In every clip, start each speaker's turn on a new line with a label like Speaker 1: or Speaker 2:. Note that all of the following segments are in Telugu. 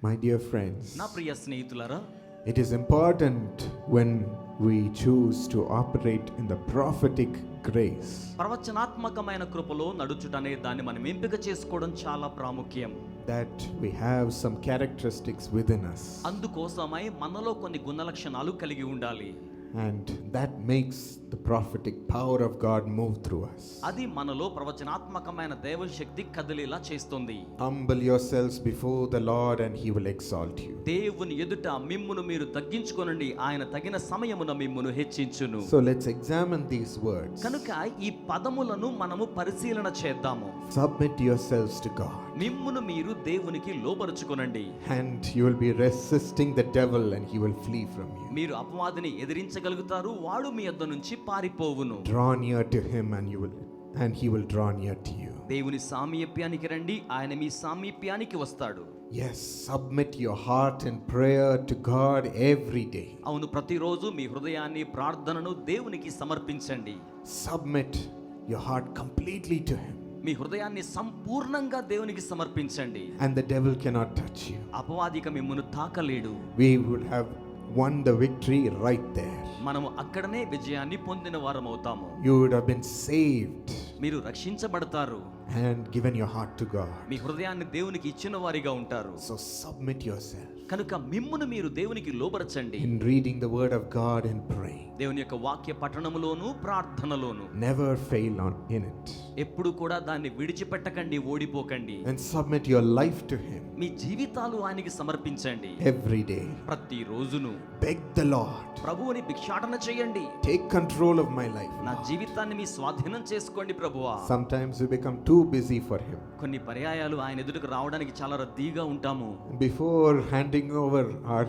Speaker 1: My dear friends,
Speaker 2: నా ప్రియ స్నేహితులారా,
Speaker 1: it is important when we choose to operate in the prophetic grace
Speaker 2: ప్రవచనాత్మకమైన కృపలో నడుచుటనే దాన్ని మనం ఎంపిక చేసుకోవడం చాలా ప్రాముఖ్యం.
Speaker 1: that we have some characteristics within us,
Speaker 2: అందుకోసమై మనలో కొన్ని గుణ లక్షణాలు కలిగి ఉండాలి.
Speaker 1: and that makes the prophetic power of God move through us.
Speaker 2: అది మనలో ప్రవచనాత్మకమైన దేవుని శక్తి కదిలేలా చేస్తుంది.
Speaker 1: Humble yourselves before the Lord and he will exalt you.
Speaker 2: దేవుని ఎదుట మిమ్మును మీరు తగ్గించుకొనండి, ఆయన తగిన సమయమున మిమ్మును హెచ్చించును.
Speaker 1: So let's examine these words.
Speaker 2: కనుక ఈ పదములను మనము పరిశీలన చేద్దాము.
Speaker 1: Submit yourselves to God,
Speaker 2: మిమ్మును మీరు దేవునికి లోబరుచుకొనండి,
Speaker 1: and you will be resisting the devil and he will flee from you.
Speaker 2: మీరు అపవాదిని ఎదిరించగలుగుతారు, వాడు మీ యొద్ద నుంచి పారిపోవును.
Speaker 1: Draw near to him and he will draw near to you.
Speaker 2: దేవుని సామీప్యానికి రండి, ఆయన మీ సామీప్యానికి వస్తాడు.
Speaker 1: Yes, submit your heart in prayer to God every day.
Speaker 2: అవును, ప్రతిరోజు మీ హృదయాన్ని ప్రార్థనను దేవునికి సమర్పించండి.
Speaker 1: Submit your heart completely to him,
Speaker 2: మీ హృదయాన్ని సంపూర్ణంగా దేవునికి సమర్పించండి.
Speaker 1: and the devil cannot touch you.
Speaker 2: అపవాదిక మిమ్మును తాకలేడు.
Speaker 1: We would have won the victory right there.
Speaker 2: మనము అక్కడనే విజయాన్ని పొందిన వారం అవుతాము.
Speaker 1: You would have been saved
Speaker 2: మీరు రక్షించబడతారు,
Speaker 1: and given your heart to God.
Speaker 2: మీ హృదయాన్ని దేవునికి ఇచ్చిన వారిగా ఉంటారు.
Speaker 1: So submit yourself
Speaker 2: కనుక మిమ్మును మీరు దేవునికి లోబరచండి.
Speaker 1: in reading the word of God and praying.
Speaker 2: దేవుని యొక్క వాక్య పఠనములోను ప్రార్థనలోను
Speaker 1: Never fail in it,
Speaker 2: ఎప్పుడు కూడా దాన్ని విడిచిపెట్టకండి, ఓడిపోకండి.
Speaker 1: and submit your life to him
Speaker 2: మీ జీవితాలు ఆయనకి సమర్పించండి.
Speaker 1: every day.
Speaker 2: ప్రతి రోజును
Speaker 1: Beg the Lord,
Speaker 2: ప్రభువుని భిక్షాటన చేయండి.
Speaker 1: take control of my life.
Speaker 2: నా జీవితాన్ని మీ స్వాధీనం చేసుకోండి ప్రభువా.
Speaker 1: Sometimes we become too busy for him.
Speaker 2: కొన్ని పర్యాయాలు ఆయన ఎదురుకు రావడానికి చాలా రద్దీగా ఉంటాము.
Speaker 1: Before handing over our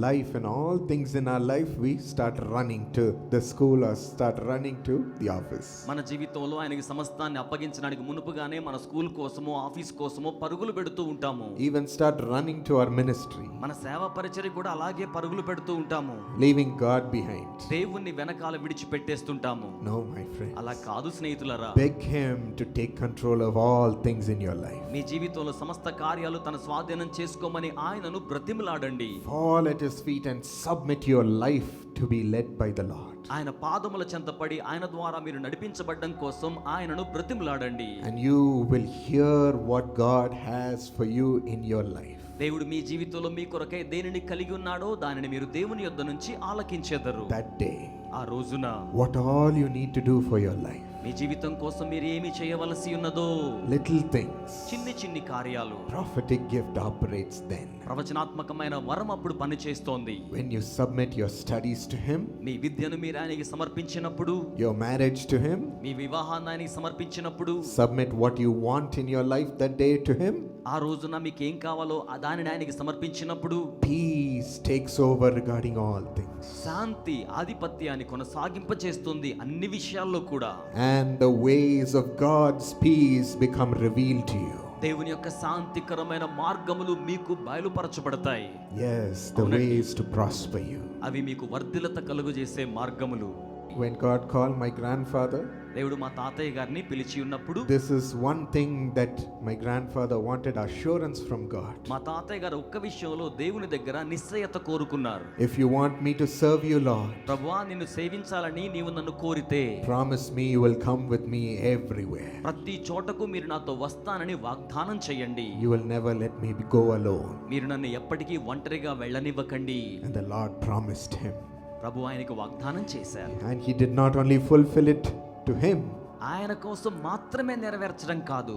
Speaker 1: life and all things in our life, we start running to the school or start running to the office.
Speaker 2: మన జీవితంలో ఆయనకి సమస్తాన్ని అప్పగించడానికి మునుపుగానే మన స్కూల్ కోసమో ఆఫీస్ కోసమో పరుగులు పెడుతూ ఉంటాము.
Speaker 1: Even start running to our ministry,
Speaker 2: మన సేవా పరిచర్య కూడా అలాగే పరుగులు పెడుతూ ఉంటాము.
Speaker 1: leaving God behind.
Speaker 2: దేవుణ్ణి వెనకాల విడిచిపెట్టేస్తుంటాము.
Speaker 1: No, my friend.
Speaker 2: అలా కాదు స్నేహితులారా.
Speaker 1: Beg him to take control of all things in your life.
Speaker 2: మీ జీవితంలో సమస్త కార్యాలు తన స్వాధీనం చేసుకోమని ఆయనను బ్రతిమలాడండి.
Speaker 1: Fall at his feet and submit your life to be led by the Lord.
Speaker 2: ఆయన పాదముల చెంత పడి ఆయన ద్వారా మీరు నడిపించబడ్డం కోసం ఆయనను బ్రతిమలాడండి.
Speaker 1: And you will hear what God has for you in your life.
Speaker 2: దేవుడు మీ జీవితంలో మీ కొరకై దేనిని కలిగి ఉన్నాడో దానిని మీరు దేవుని యొద్ద నుంచి ఆలకించెదరు.
Speaker 1: That day,
Speaker 2: ఆ రోజున
Speaker 1: what all you need to do for your life.
Speaker 2: మీ జీవితం కోసం మీరు ఏమి చేయవలసి ఉన్నదో,
Speaker 1: Little things.
Speaker 2: చిన్ని చిన్ని కార్యాలు,
Speaker 1: Prophetic gift operates then.
Speaker 2: ప్రవచనాత్మకమైన వరం అప్పుడు పనిచేస్తోంది.
Speaker 1: When you submit your studies to him,
Speaker 2: మీ విద్యను మీరు ఆయనకి సమర్పించినప్పుడు,
Speaker 1: your marriage to him,
Speaker 2: మీ వివాహాన్ని ఆయనకి సమర్పించినప్పుడు,
Speaker 1: submit what you want in your life that day to him,
Speaker 2: ఆ రోజున మీకు ఏం కావాలో దానిని ఆయనకి సమర్పించినప్పుడు
Speaker 1: peace takes over regarding all things.
Speaker 2: శాంతి ఆధిపత్యాన్ని కొనసాగింపచేస్తుంది అన్ని విషయాల్లో కూడా.
Speaker 1: And the ways of God's peace become revealed to you.
Speaker 2: దేవుని యొక్క శాంతికరమైన మార్గములు మీకు బయలుపరచబడతాయి.
Speaker 1: Yes, the ways to prosper you.
Speaker 2: అవి మీకు వర్ధిల్లత కలుగజేసే మార్గములు.
Speaker 1: When God called my grandfather,
Speaker 2: దేవుడు మా తాతయ్య గారిని పిలిచి ఉన్నప్పుడు,
Speaker 1: this is one thing that my grandfather wanted assurance from God.
Speaker 2: మా తాతయ్య గారు ఒక్క విషయంలో దేవుని దగ్గర నిశ్చయత కోరుకున్నారు.
Speaker 1: If you want me to serve you, Lord,
Speaker 2: ప్రభువా, నిన్ను సేవించాలని నీవు నన్ను కోరితే
Speaker 1: promise me you will come with me everywhere.
Speaker 2: ప్రతి చోటకు మీరు నాతో వస్తానని వాగ్దానం చేయండి.
Speaker 1: You will never let me go alone.
Speaker 2: మీరు నన్ను ఎప్పటికీ ఒంటరిగా వెళ్ళనివ్వకండి.
Speaker 1: And the Lord promised him.
Speaker 2: ప్రభు ఆయనకు వాగ్దానం చేశారు.
Speaker 1: And he did not only fulfill it to him,
Speaker 2: ఆయన కోసం మాత్రమే నెరవేర్చడం కాదు,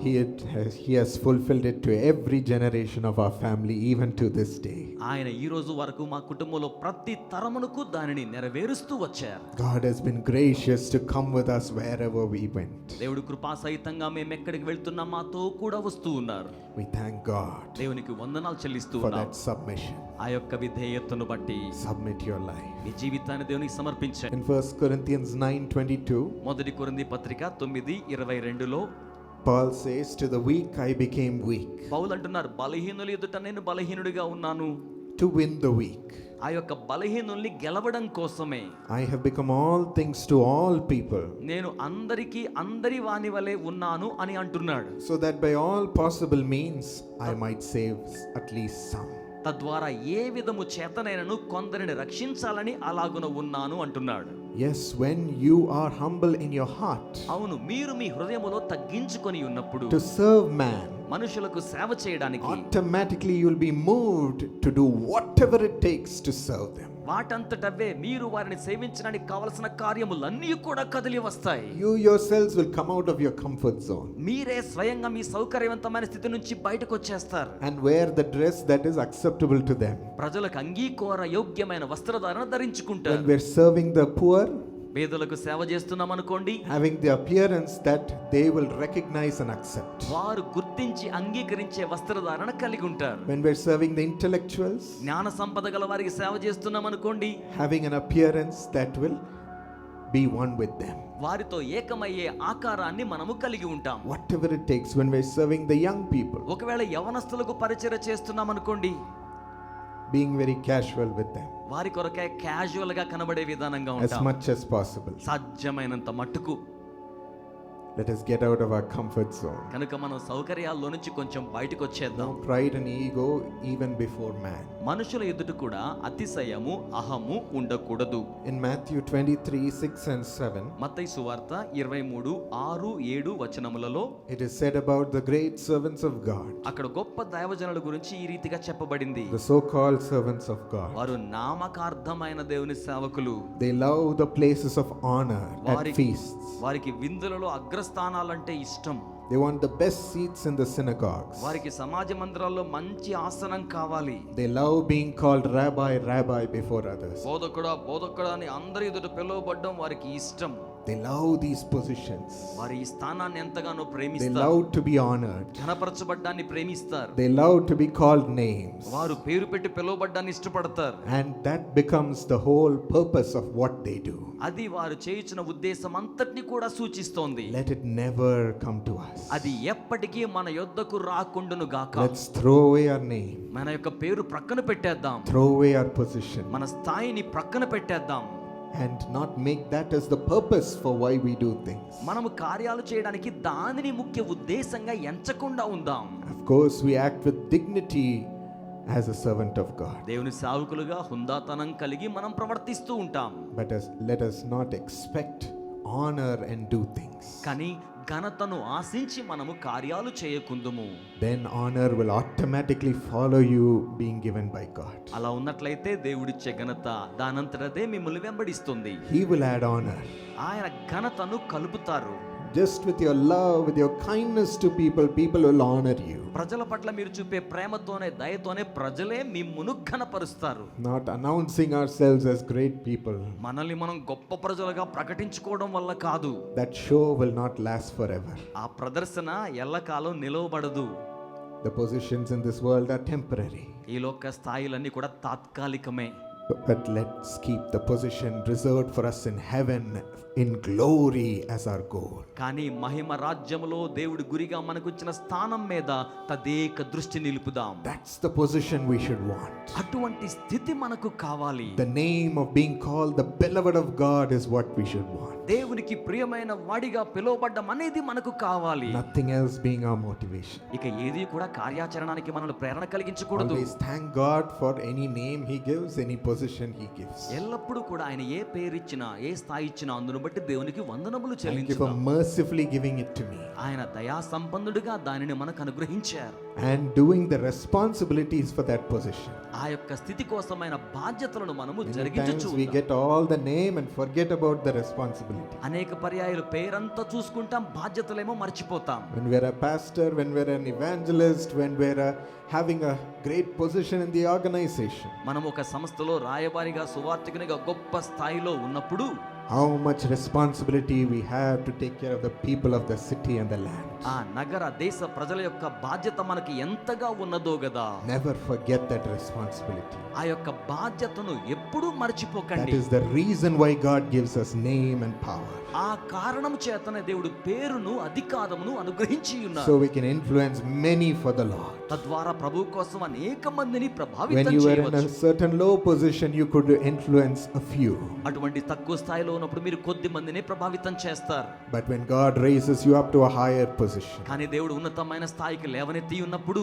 Speaker 1: he has fulfilled it to every generation of our family, even to this day.
Speaker 2: ఆయన ఈ రోజు వరకు మా కుటుంబంలో ప్రతి తరమునకు దానిని నెరవేరుస్తూ వచ్చారు.
Speaker 1: God has been gracious to come with us wherever we went.
Speaker 2: దేవుడు కృపా సహితంగా మేము ఎక్కడికి వెళ్తున్నా మాతో కూడా వస్తూ ఉన్నారు.
Speaker 1: We thank God
Speaker 2: దేవునికి వందనాలు చెల్లిస్తూ
Speaker 1: for
Speaker 2: ఉన్నాం.
Speaker 1: that submission.
Speaker 2: ఆ యొక్క విధేయతను బట్టి
Speaker 1: Submit your life.
Speaker 2: మీ జీవితాన్ని దేవునికి సమర్పించండి.
Speaker 1: In 1 Corinthians 9:22,
Speaker 2: మొదటి కొరింథీ పత్రిక 9:22లో
Speaker 1: Paul says, to the weak I became weak,
Speaker 2: పౌలు అంటున్నారు, బలహీనుల ఎదుట నేను బలహీనుడిగా ఉన్నాను.
Speaker 1: to win the weak.
Speaker 2: ఆ యొక్క బలహీనుల్ని గెలవడం కోసమే
Speaker 1: I have become all things to all people,
Speaker 2: నేను అందరి వాని వలె ఉన్నాను అని అంటున్నాడు.
Speaker 1: so that by all possible means I might save at least some.
Speaker 2: తద్వారా ఏ విధము చేతనైనను కొందరిని రక్షించాలని అలాగున ఉన్నాను అంటున్నాడు.
Speaker 1: Yes, when you are humble in your heart
Speaker 2: అవును, మీరు మీ హృదయములో తగ్గించుకొని ఉన్నప్పుడు
Speaker 1: to serve man,
Speaker 2: మనుషులకు సేవ చేయడానికి
Speaker 1: automatically you will be moved to do whatever it takes to serve them.
Speaker 2: వాటంతటవే మీరు వారిని సేవించడానికి కావలసిన కార్యములన్నీ కూడా కదిలి వస్తాయి.
Speaker 1: You yourselves will come out of your comfort zone
Speaker 2: మీరే స్వయంగా మీ సౌకర్యవంతమైన స్థితి నుంచి బయటకు వచ్చేస్తారు.
Speaker 1: and wear the dress that is acceptable to them.
Speaker 2: ప్రజలకు అంగీకార యోగ్యమైన వస్త్రధారణ
Speaker 1: When
Speaker 2: ధరించుకుంటారు.
Speaker 1: we're serving the poor,
Speaker 2: పేదలకు సేవ చేస్తున్నాం అనుకోండి,
Speaker 1: having the appearance that they will recognize and accept.
Speaker 2: వారు గుర్తించి అంగీకరించే వస్త్రధారణ కలిగి ఉంటారు.
Speaker 1: When we're serving the intellectuals,
Speaker 2: జ్ఞాన సంపద గల వారికి సేవ చేస్తున్నాం అనుకోండి,
Speaker 1: having an appearance that will be one with them.
Speaker 2: వారితో ఏకమయ్యే ఆకారాన్ని మనము కలిగి ఉంటాం.
Speaker 1: Whatever it takes. When we're serving the young people,
Speaker 2: ఒకవేళ యవనస్తులకు పరిచర్య చేస్తున్నాం అనుకోండి,
Speaker 1: being very casual with them
Speaker 2: వారి కొరకే క్యాజువల్ గా కనబడే విధానంగా
Speaker 1: as
Speaker 2: ఉంటాం.
Speaker 1: much as possible.
Speaker 2: సాధ్యమైనంత మట్టుకు.
Speaker 1: Let us get out of our comfort zone.
Speaker 2: కనుక మనం సౌకర్యాల్లో నుంచి కొంచెం బయటకు వచ్చేద్దాం.
Speaker 1: No pride and ego even before man.
Speaker 2: మనుషుల ఎదుట కూడా అతిశయము అహము ఉండకూడదు.
Speaker 1: In Matthew 23:6 and 7,
Speaker 2: మత్తయి సువార్త 23:6-7 వచనములలో
Speaker 1: it is said about the great servants of God,
Speaker 2: అక్కడ గొప్ప దైవజనుల గురించి ఈ రీతిగా చెప్పబడింది.
Speaker 1: the so-called servants of God.
Speaker 2: వారు నామకార్థమైన దేవుని సేవకులు.
Speaker 1: They love the places of honor at feasts.
Speaker 2: వారికి విందులలో అగ్రస్థానాలంటే ఇష్టం.
Speaker 1: They want the best seats in the synagogues.
Speaker 2: వారికి సమాజ మందిరాల్లో మంచి ఆసనం కావాలి.
Speaker 1: They love being called rabbi, rabbi before others.
Speaker 2: బోధకుడా బోధకుడా అని అందరి ఎదుట పిలువబడడం వారికి ఇష్టం.
Speaker 1: They love these positions.
Speaker 2: వారి ఈ స్థానాన్ని ఎంతగానో
Speaker 1: They
Speaker 2: ప్రేమిస్తారు.
Speaker 1: love to be honored.
Speaker 2: ఘనపరచబడ్డాన్ని ప్రేమిస్తారు.
Speaker 1: They love to be called names.
Speaker 2: వారు పేరు పెట్టి పిలువబడ్డాన్ని ఇష్టపడతారు.
Speaker 1: And that becomes the whole purpose of what they do.
Speaker 2: అది వారు చేయుచున్న ఉద్దేశం అంతటిని కూడా సూచిస్తోంది.
Speaker 1: Let it never come to us.
Speaker 2: అది ఎప్పటికీ మన యొద్దకు రాకుండును గాక.
Speaker 1: Let's throw away our name.
Speaker 2: మన యొక్క పేరు ప్రక్కన పెట్టేద్దాం.
Speaker 1: Throw away our position.
Speaker 2: మన స్థాయిని ప్రక్కన పెట్టేద్దాం.
Speaker 1: And not make that as the purpose for why we do things.
Speaker 2: మనము కార్యాలు చేయడానికి దానిని ముఖ్య ఉద్దేశంగా ఎంచకుండా ఉందాం.
Speaker 1: Of course, we act with dignity as a servant of God.
Speaker 2: దేవుని సేవకులుగా హుందాతనం కలిగి మనం ప్రవర్తిస్తూ ఉంటాం.
Speaker 1: But let us not expect honor and do things.
Speaker 2: కానీ ఘనతను ఆశించి మనము కార్యాలు చేయకుందుము.
Speaker 1: Then honor will automatically follow you being given by God.
Speaker 2: అలా ఉన్నట్లయితే దేవుడిచ్చే ఘనత దానంతటదే మిమ్మల్ని వెంబడిస్తుంది.
Speaker 1: He will add honor.
Speaker 2: ఆయన ఘనతను కలుపుతారు.
Speaker 1: Just with your love, with your kindness to people, people will honor you.
Speaker 2: ప్రజల పట్ల మీరు చూపే ప్రేమతోనే దయతోనే ప్రజలే మిమ్మును ఘనపరుస్తారు.
Speaker 1: Not announcing ourselves as great people.
Speaker 2: మనల్ని మనం గొప్ప ప్రజలుగా ప్రకటించుకోవడం వల్ల కాదు.
Speaker 1: That show will not last forever.
Speaker 2: ఆ ప్రదర్శన ఎల్లకాలం నిలవబడదు.
Speaker 1: The positions in this world are temporary.
Speaker 2: ఈ లోక స్థాయిలన్నీ కూడా తాత్కాలికమే.
Speaker 1: But let's keep the position reserved for us in heaven in glory as our goal.
Speaker 2: కానీ మహిమ రాజ్యములో దేవుడి గురిగా మనకిచ్చిన స్థానం మీద తదేక దృష్టి నిలుపుదాం.
Speaker 1: That's the position we should want.
Speaker 2: అటువంటి స్థితి మనకు కావాలి.
Speaker 1: The name of being called the beloved of God is what we should want.
Speaker 2: దేవునికి ప్రియమైన వాడిగా పిలువబడ్డం అనేది మనకు కావాలి.
Speaker 1: Nothing else being our motivation.
Speaker 2: ఇక ఏది కూడా కార్యాచరణానికి మనల్ని ప్రేరణ కలిగించకూడదు.
Speaker 1: Always thank God for any name He gives, any position He gives.
Speaker 2: ఎల్లప్పుడూ కూడా ఆయన ఏ పేరు ఇచ్చినా ఏ స్థాయి ఇచ్చినా అందును బట్టి దేవునికి వందనములు
Speaker 1: Thank you for
Speaker 2: చెల్లించుదాం.
Speaker 1: mercifully giving it to me
Speaker 2: ఆయన దయా సంపన్నుడిగా దానిని మనకు అనుగ్రహించారు.
Speaker 1: and doing the responsibilities for that position.
Speaker 2: ఆ యొక్క స్థితి కోసమైన బాధ్యతలను మనము
Speaker 1: Many
Speaker 2: జరిగించు.
Speaker 1: times we get all the name and forget about the responsibility.
Speaker 2: అనేక పర్యాయాలు పేరంతా చూసుకుంటాం, బాధ్యతలేమో మర్చిపోతాం.
Speaker 1: When we're a pastor, when we're an evangelist, when we're having a great position in the organization,
Speaker 2: మనం ఒక సంస్థలో రాయబారిగా సువార్తికునిగా గొప్ప స్థాయిలో ఉన్నప్పుడు
Speaker 1: how much responsibility we have to take care of the people of the city and the land.
Speaker 2: ఆ నగర దేశ ప్రజల యొక్క బాధ్యత మనకి ఎంతగా ఉన్నదో గదా.
Speaker 1: Never forget that responsibility.
Speaker 2: ఆ యొక్క బాధ్యతను ఎప్పుడూ
Speaker 1: That
Speaker 2: మర్చిపోకండి.
Speaker 1: is the reason why God gives us name and power.
Speaker 2: ఆ కారణం చేతనే దేవుడు పేరును అధికారమును అనుగ్రహించి
Speaker 1: So
Speaker 2: ఉన్నారు.
Speaker 1: we can influence many for the Lord.
Speaker 2: తద్వారా ప్రభు కోసం అనేక మందిని
Speaker 1: When
Speaker 2: ప్రభావితం
Speaker 1: you were in a
Speaker 2: చేయవచ్చు.
Speaker 1: certain low position, you could influence a few.
Speaker 2: అటువంటి తక్కువ స్థాయిలో ఉన్నప్పుడు మీరు కొద్ది మందిని ప్రభావితం చేస్తారు.
Speaker 1: But when God raises you up to a higher position,
Speaker 2: కానీ దేవుడు ఉన్నతమైన స్థాయికి లేవనెత్తి ఉన్నప్పుడు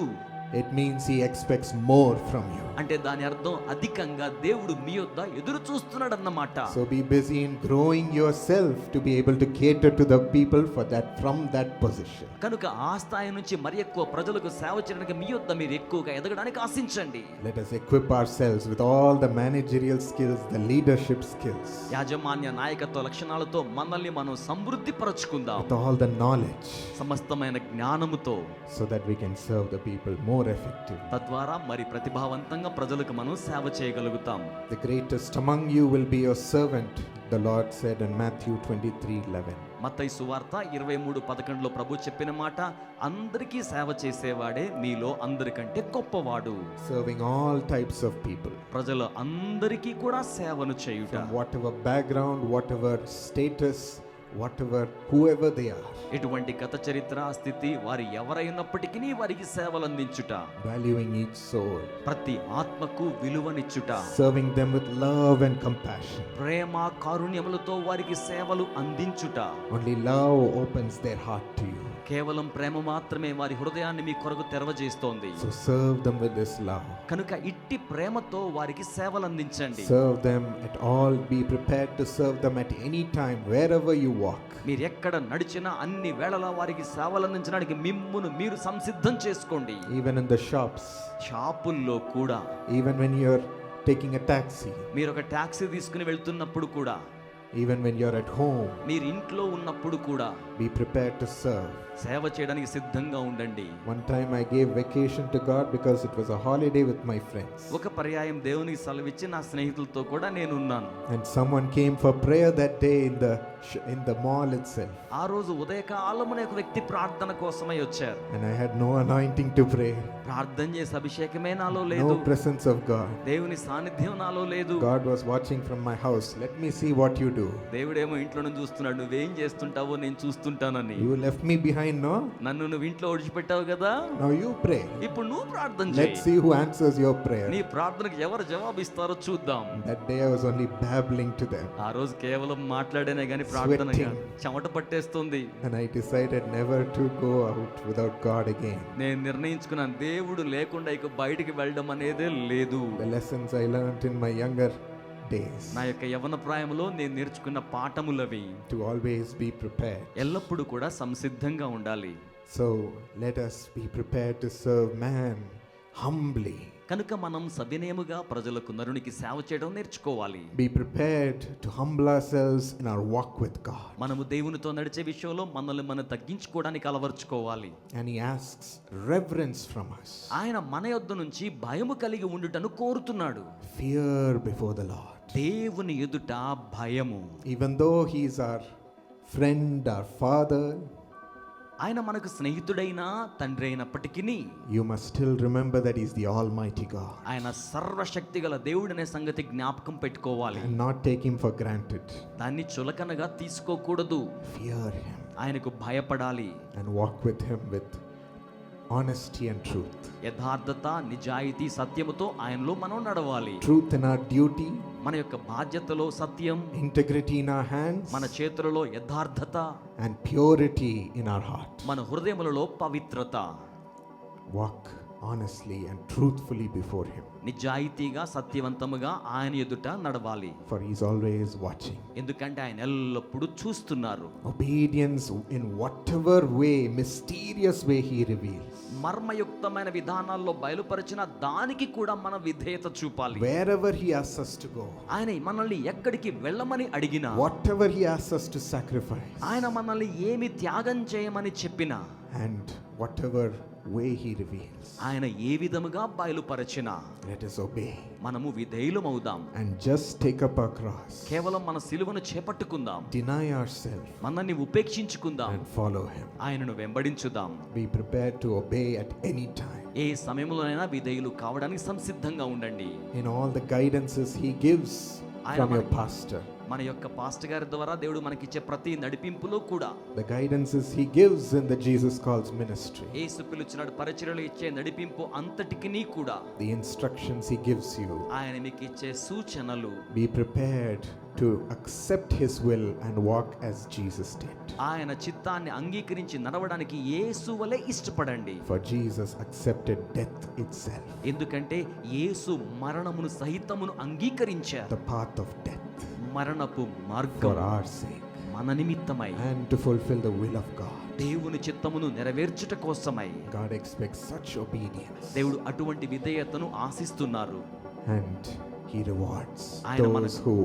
Speaker 1: it means He expects more from you.
Speaker 2: అంటే దాని అర్థం అధికంగా దేవుడు మీ యొద్ద ఎదురు చూస్తున్నాడు అన్నమాట.
Speaker 1: So be busy in growing yourself to be able to cater to the people for that from that position.
Speaker 2: కనుక ఆ స్థాయి నుంచి మరి ఎక్కువ ప్రజలకు సేవ చేయడానికి మీ యొద్ద మీరు ఎక్కువగా ఎదగడానికి ఆశించండి.
Speaker 1: Let us equip ourselves with all the managerial skills, the leadership skills,
Speaker 2: యాజమాన్య నాయకత్వ లక్షణాలతో మనల్ని మనం సమృద్ధి పరచుకుందాం,
Speaker 1: with all the knowledge,
Speaker 2: సమస్తమైన జ్ఞానముతో,
Speaker 1: so that we can serve the people more effectively.
Speaker 2: తద్వారా మరి ప్రతిభావంతంగా ప్రజలకు మనం సేవ చేయగలుగుతాం.
Speaker 1: The greatest among you will be your servant, the Lord said in Matthew 23:11.
Speaker 2: మత్తయి సువార్త 23:11లో ప్రభు చెప్పిన మాట, అందరికీ సేవ చేసేవాడే మీలో అందరికంటే గొప్పవాడు.
Speaker 1: Serving all types of people,
Speaker 2: ప్రజలు అందరికీ కూడా సేవను చేయుట,
Speaker 1: from whatever background, whatever status, whatever, whoever they are.
Speaker 2: ఎటువంటి గత చరిత్ర స్థితి వారు ఎవరైనప్పటికీ వారికి సేవలు అందించుట,
Speaker 1: Valuing each soul,
Speaker 2: ప్రతి ఆత్మకు విలువనిచ్చుట,
Speaker 1: serving them with love and compassion.
Speaker 2: ప్రేమ కారుణ్యములతో వారికి సేవలు అందించుట.
Speaker 1: Only love opens their heart to you.
Speaker 2: కేవలం ప్రేమ మాత్రమే వారి హృదయాన్ని మీ కొరకు తెరవజేస్తోంది.
Speaker 1: So serve them with this love.
Speaker 2: కనుక ఇట్టి ప్రేమతో వారికి సేవలు అందించండి.
Speaker 1: Serve them at all. Be prepared to serve them at any time, wherever you walk.
Speaker 2: మీరు ఎక్కడ నడిచినా అన్ని వేళలా వారికి సేవలు అందించడానికి మిమ్మును మీరు సంసిద్ధం చేసుకోండి.
Speaker 1: Even in the shops,
Speaker 2: షాపుల్లో కూడా,
Speaker 1: even when you're taking a taxi,
Speaker 2: మీరు ఒక టాక్సీ తీసుకుని వెళ్తున్నప్పుడు కూడా,
Speaker 1: even when you're at home,
Speaker 2: మీరు ఇంట్లో ఉన్నప్పుడు కూడా
Speaker 1: be prepared to serve.
Speaker 2: సేవ చేయడానికి సిద్ధంగా ఉండండి.
Speaker 1: One time I gave vacation to God because it was a holiday with my friends.
Speaker 2: ఒక పర్యాయం దేవునికి సెలవిచ్చి నా స్నేహితులతో కూడా నేను ఉన్నాను.
Speaker 1: And someone came for prayer that day in the mall itself.
Speaker 2: ఆ రోజు ఉదయకాలమున ఒక వ్యక్తి ప్రార్థన కోసమై వచ్చారు.
Speaker 1: And I had no anointing to pray.
Speaker 2: ప్రార్థన చేసే అభిషేకమే నాలో లేదు.
Speaker 1: No presence of God.
Speaker 2: దేవుని సాన్నిధ్యం నాలో లేదు.
Speaker 1: God was watching from my house. Let me see what you do.
Speaker 2: దేవుడేమో ఇంట్లో నుంచి చూస్తున్నాడు, నువ్వేం చేస్తుంటావో నేను చూస్తుంటానని.
Speaker 1: You left me behind, no?
Speaker 2: నన్ను నువ్వు ఇంట్లో విడిచిపెట్టావు కదా,
Speaker 1: Now you pray.
Speaker 2: ఇప్పుడు నువ్వు ప్రార్థన
Speaker 1: Let's
Speaker 2: చేయి.
Speaker 1: see who answers your prayer.
Speaker 2: నీ ప్రార్థనకు ఎవరు జవాబు ఇస్తారో చూద్దాం.
Speaker 1: That day I was only babbling to them.
Speaker 2: ఆ రోజు కేవలం మాట్లాడేనే గాని ప్రార్థనగా
Speaker 1: Sweating.
Speaker 2: చెమట పట్టేస్తుంది.
Speaker 1: And I decided never to go out without God again.
Speaker 2: నేను నిర్ణయించుకున్నాను, దేవుడు లేకుండా ఇక బయటికి వెళ్ళడం అనేదే లేదు.
Speaker 1: The lessons I learned in my younger days,
Speaker 2: నా యొక్క యవ్వన ప్రాయంలో నేను నేర్చుకున్న పాఠములవి.
Speaker 1: to always be prepared.
Speaker 2: ఎల్లప్పుడూ కూడా సంసిద్ధంగా ఉండాలి.
Speaker 1: So let us be prepared to serve man humbly.
Speaker 2: కనుక మనం సవినయముగా ప్రజలకు నరునికి సేవ చేయడం నేర్చుకోవాలి.
Speaker 1: Be prepared to humble ourselves in our walk with God.
Speaker 2: మనము దేవునితో నడిచే విషయంలో మనల్ని మనం తగ్గించుకోవడానికి అలవర్చుకోవాలి.
Speaker 1: And He asks reverence from us.
Speaker 2: ఆయన మన యొద్ద నుంచి భయము కలిగి ఉండుటను కోరుతున్నాడు.
Speaker 1: Fear before the Lord.
Speaker 2: దేవుని ఎదుట భయము.
Speaker 1: Even though He is our friend, our Father,
Speaker 2: ఆయన మనకు స్నేహితుడైనా తండ్రి అయినప్పటికీ
Speaker 1: you must still remember that He is the Almighty God.
Speaker 2: ఆయన సర్వశక్తి గల దేవుడనే సంగతి జ్ఞాపకం పెట్టుకోవాలి.
Speaker 1: And not take Him for granted.
Speaker 2: దాన్ని చులకనగా తీసుకోకూడదు.
Speaker 1: Fear Him
Speaker 2: ఆయనకు భయపడాలి.
Speaker 1: and walk with Him with honesty and truth.
Speaker 2: యథార్థత, నిజాయితీ, సత్యముతో ఆయనలో మనం నడవాలి.
Speaker 1: Truth in our duty,
Speaker 2: మన యొక్క బాధ్యతలో సత్యం,
Speaker 1: integrity in our hands,
Speaker 2: మన చేతులలో యథార్థత,
Speaker 1: and purity in our heart.
Speaker 2: మన హృదయములలో పవిత్రత.
Speaker 1: Walk honestly and truthfully before Him,
Speaker 2: నిజాయితీగా సత్యవంతముగా ఆయన ఎదుట నడవాలి.
Speaker 1: for He is always watching.
Speaker 2: ఎందుకంటే ఆయన ఎల్లప్పుడూ చూస్తున్నారు.
Speaker 1: Obedience in whatever way, mysterious way He reveals.
Speaker 2: మర్మయుక్తమైన విధానాల్లో బయలుపరిచిన దానికి కూడా మన విధేయత చూపాలి.
Speaker 1: Wherever He asks us to go,
Speaker 2: ఆయన మనల్ని ఎక్కడికి వెళ్ళమని అడిగినా,
Speaker 1: whatever He asks us to sacrifice,
Speaker 2: ఆయన మనల్ని ఏమి త్యాగం చేయమని చెప్పినా,
Speaker 1: and whatever way He reveals,
Speaker 2: ఆయన ఏ విధముగా బయలుపరచినా
Speaker 1: let us obey
Speaker 2: మనము విధేయులమవుదాం.
Speaker 1: and just take up our cross,
Speaker 2: కేవలం మన సిలువను చేపట్టుకుందాం,
Speaker 1: deny ourselves,
Speaker 2: మనల్ని ఉపేక్షించుకుందాం,
Speaker 1: and follow Him.
Speaker 2: ఆయనను వెంబడించుదాం.
Speaker 1: Be prepared to obey at any time.
Speaker 2: ఏ సమయంలోనైనా విధేయులు కావడానికి సంసిద్ధంగా ఉండండి.
Speaker 1: In all the guidances He gives
Speaker 2: I
Speaker 1: from
Speaker 2: am
Speaker 1: your pastor,
Speaker 2: మన యొక్క పాస్టర్ గారి ద్వారా దేవుడు మనకిచ్చే ప్రతి నడిపింపులో కూడా,
Speaker 1: the guidances he gives in the Jesus Calls ministry,
Speaker 2: యేసు పిలుచున్నాడు పరిచర్యలో ఇచ్చే నడిపింపు అంతటికి కూడా,
Speaker 1: the instructions he gives you,
Speaker 2: ఆయన మీకు ఇచ్చే సూచనలు,
Speaker 1: be prepared to accept his will and walk as Jesus did.
Speaker 2: ఆయన చిత్తాన్ని అంగీకరించి నడవడానికి యేసు వలె ఇష్టపడండి.
Speaker 1: For Jesus accepted death itself,
Speaker 2: ఎందుకంటే యేసు మరణమును సహితమును అంగీకరించారు.
Speaker 1: the path of death,
Speaker 2: మరణపు
Speaker 1: for
Speaker 2: మార్గం
Speaker 1: our sake,
Speaker 2: మన నిమిత్తమై,
Speaker 1: and to fulfill the will of God.
Speaker 2: దేవుని చిత్తమును నెరవేర్చుట కోసమై.
Speaker 1: God expects such obedience,
Speaker 2: దేవుడు అటువంటి విధేయతను ఆశిస్తున్నారు.
Speaker 1: and he rewards
Speaker 2: ఆయన
Speaker 1: those who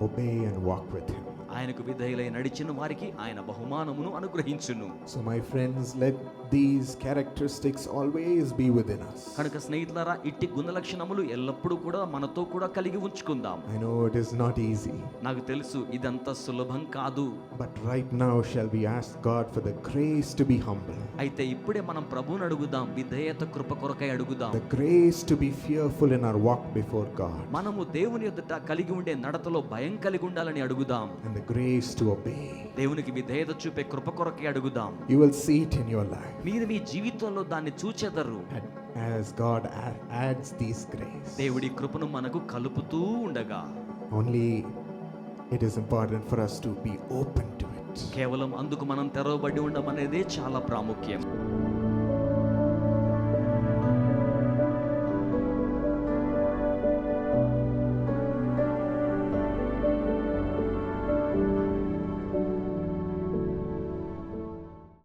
Speaker 1: obey and walk with him.
Speaker 2: ఆయనకు విధేయులై నడిచిన వారికి ఆయన బహుమానమును అనుగ్రహించును.
Speaker 1: So my friends, let these characteristics always be within us.
Speaker 2: కనుక స్నేహితులారా, ఇట్టి గుణ లక్షణములు ఎల్లప్పుడూ కూడా మనతో కూడా కలిగి ఉంచుకుందాం.
Speaker 1: I know it is not easy,
Speaker 2: నాకు తెలుసు ఇదంతా సులభం కాదు.
Speaker 1: but right now shall we ask God for the grace to be humble,
Speaker 2: అయితే ఇప్పుడే మనం ప్రభువుని అడుగుదాం, విధేయత కృప కొరకై అడుగుదాం.
Speaker 1: the grace to be fearful in our walk before God,
Speaker 2: మనము దేవుని ఎదుట కలిగి ఉండే నడతలో భయం కలిగి ఉండాలని అడుగుదాం.
Speaker 1: and the grace to obey.
Speaker 2: దేవునికి విధేయత చూపే కృప కొరకై అడుగుదాం.
Speaker 1: You will see it in your life
Speaker 2: మీరు మీ జీవితంలో దాన్ని చూచెదరు.
Speaker 1: as God adds these grace.
Speaker 2: దేవుడి కృపను మనకు కలుపుతూ ఉండగా,
Speaker 1: Only it is important for us to be open to it.
Speaker 2: కేవలం అందుకు మనం తెరవబడి ఉండమనేదే చాలా ప్రాముఖ్యం.